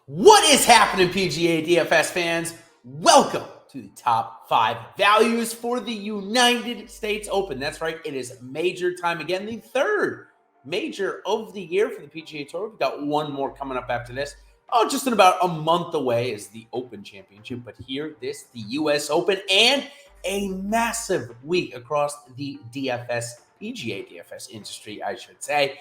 What is happening, PGA DFS fans? Welcome to the top 5 values for the United States Open. That's right, it is major time again, the third major of the year for the PGA Tour. We've got one more coming up after this. Just in about a month away is the Open Championship, but here, the U.S. Open, and a massive week across the PGA DFS industry, I should say,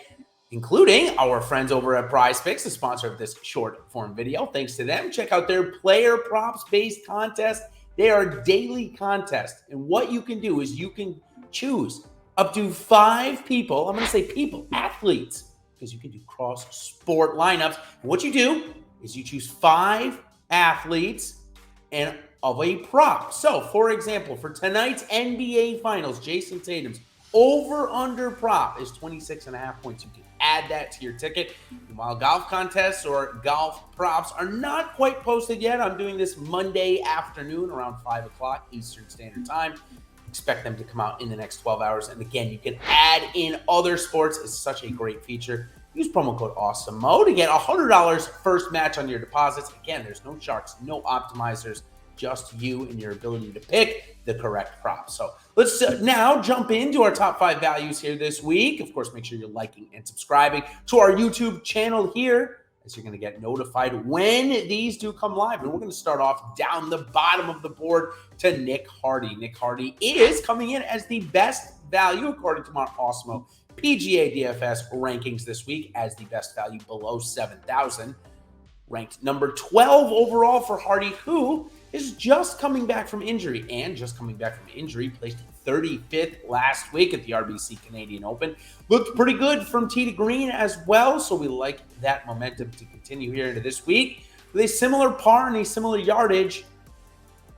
including our friends over at PrizePicks, the sponsor of this short form video. Thanks to them. Check out their player props based contest. They are daily contests. And what you can do is you can choose up to 5 people. I'm going to say people, athletes, because you can do cross sport lineups. And what you do is you choose 5 athletes and of a prop. So, for example, for tonight's NBA Finals, Jason Tatum's over-under prop is 26.5 points. You can add that to your ticket. And while golf contests or golf props are not quite posted yet, I'm doing this Monday afternoon around 5 o'clock Eastern Standard Time. Expect them to come out in the next 12 hours. And again, you can add in other sports. It's such a great feature. Use promo code Awesemo to get $100 first match on your deposits. Again, there's no sharks, no optimizers, just you and your ability to pick the correct prop. So let's now jump into our top 5 values here this week. Of course, make sure you're liking and subscribing to our YouTube channel here, as you're going to get notified when these do come live. And we're going to start off down the bottom of the board to Nick Hardy. Nick Hardy is coming in as the best value according to our Awesemo PGA DFS rankings this week as the best value below 7,000. Ranked number 12 overall for Hardy, who is just coming back from injury, placed 35th last week at the RBC Canadian Open. Looked pretty good from tee to green as well, so we like that momentum to continue here into this week. With a similar par and a similar yardage,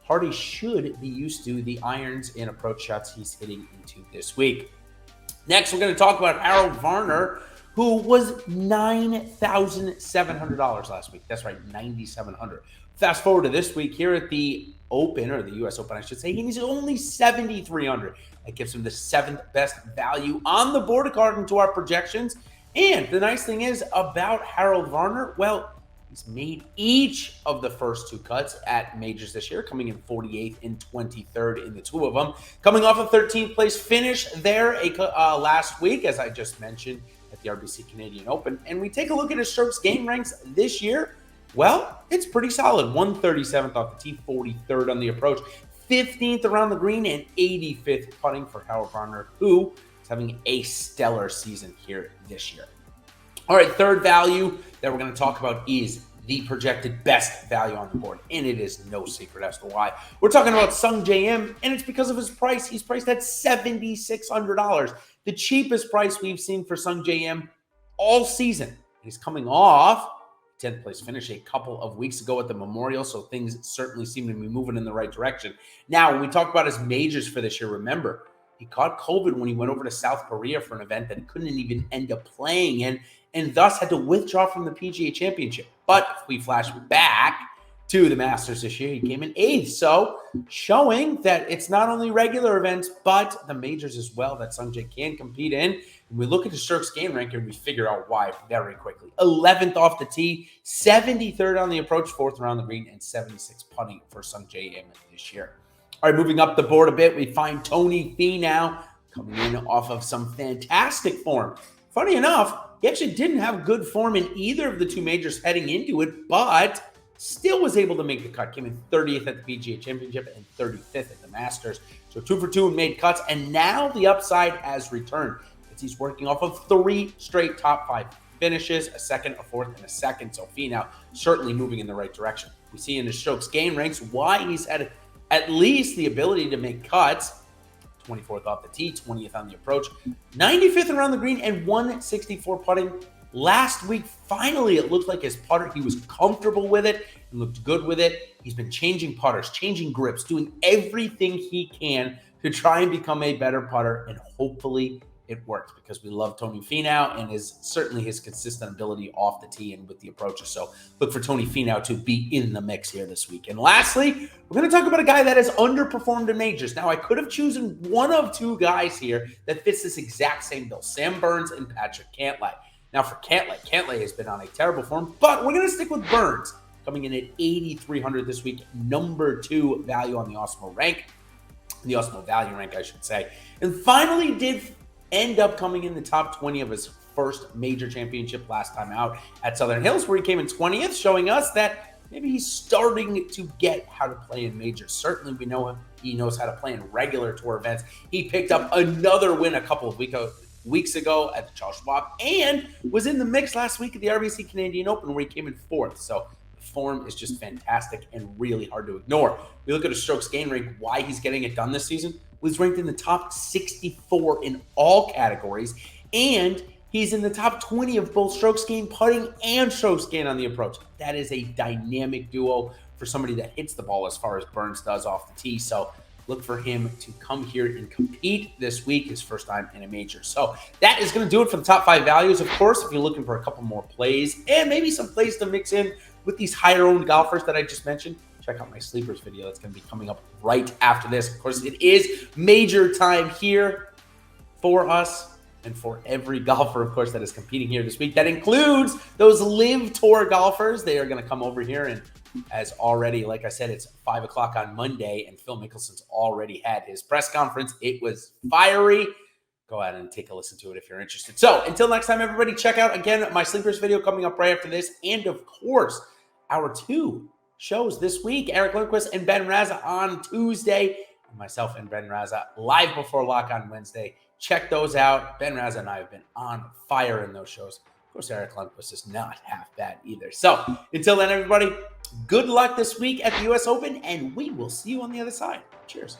Hardy should be used to the irons and approach shots he's hitting into this week. Next, we're going to talk about Harold Varner, who was $9,700 last week. That's right, $9,700. Fast forward to this week here at the Open, or the U.S. Open, I should say, he's only $7,300. That gives him the 7th best value on the board according to our projections. And the nice thing is about Harold Varner, well, he's made each of the first 2 cuts at majors this year, coming in 48th and 23rd in the 2 of them. Coming off a 13th place finish there last week, as I just mentioned, at the RBC Canadian Open. And we take a look at his strokes gain ranks this year. Well, it's pretty solid. 137th off the tee, 43rd on the approach, 15th around the green, and 85th putting for Harold Varner, who is having a stellar season here this year. All right, third value that we're going to talk about is the projected best value on the board, and it is no secret as to why. We're talking about Sungjae Im, and it's because of his price. He's priced at $7,600, the cheapest price we've seen for Sungjae Im all season. He's coming off 10th place finish a couple of weeks ago at the Memorial, so things certainly seem to be moving in the right direction. Now, when we talk about his majors for this year, remember, he caught COVID when he went over to South Korea for an event that he couldn't even end up playing in, and thus had to withdraw from the PGA Championship. But if we flash back to the Masters this year, he came in 8th. So showing that it's not only regular events, but the majors as well that Sungjae can compete in. And we look at the strokes gain rank and we figure out why very quickly. 11th off the tee, 73rd on the approach, 4th around the green, and 76 putting for Sungjae Im this year. All right, moving up the board a bit, we find Tony Finau coming in off of some fantastic form. Funny enough, he actually didn't have good form in either of the 2 majors heading into it, but still was able to make the cut. Came in 30th at the PGA Championship and 35th at the Masters. So 2 for 2 and made cuts, and now the upside has returned. He's working off of 3 straight top 5 finishes, a second, a fourth, and a second. So Finau certainly moving in the right direction. We see in his strokes gain ranks why he's had at least the ability to make cuts. 24th off the tee, 20th on the approach, 95th around the green, and 164 putting. Last week, finally, it looked like his putter, he was comfortable with it and looked good with it. He's been changing putters, changing grips, doing everything he can to try and become a better putter, and hopefully it worked, because we love Tony Finau and certainly his consistent ability off the tee and with the approaches. So look for Tony Finau to be in the mix here this week. And lastly, we're going to talk about a guy that has underperformed in majors. Now, I could have chosen one of 2 guys here that fits this exact same bill, Sam Burns and Patrick Cantlay. Now for Cantlay has been on a terrible form, but we're going to stick with Burns, coming in at 8,300 this week, number 2 value on the Awesemo value rank, I should say. And finally did end up coming in the top 20 of his first major championship last time out at Southern Hills, where he came in 20th, showing us that maybe he's starting to get how to play in majors. Certainly we know him. He knows how to play in regular tour events. He picked up another win a couple of weeks ago at the Charles Schwab and was in the mix last week at the RBC Canadian Open, where he came in 4th. So the form is just fantastic and really hard to ignore. We look at his strokes gain rank, why he's getting it done this season. Was ranked in the top 64 in all categories, and he's in the top 20 of both strokes gain putting and strokes gain on the approach. That is a dynamic duo for somebody that hits the ball as far as Burns does off the tee. So look for him to come here and compete this week, his first time in a major. So that is going to do it for the top 5 values. Of course, if you're looking for a couple more plays and maybe some plays to mix in with these higher-owned golfers that I just mentioned, check out my sleepers video. That's going to be coming up right after this. Of course, it is major time here for us and for every golfer, of course, that is competing here this week. That includes those Live Tour golfers. They are going to come over here, and as already, like I said, it's 5 o'clock on Monday, and Phil Mickelson's already had his press conference. It was fiery. Go ahead and take a listen to it if you're interested. So until next time, everybody, check out, again, my sleepers video coming up right after this, and, of course, our 2 shows this week, Eric Lindquist and Ben Raza on Tuesday, and myself and Ben Raza live before lock on Wednesday. Check those out. Ben Raza and I have been on fire in those shows. Of course, Eric Lundquist is not half bad either. So until then, everybody, good luck this week at the U.S. Open, and we will see you on the other side. Cheers.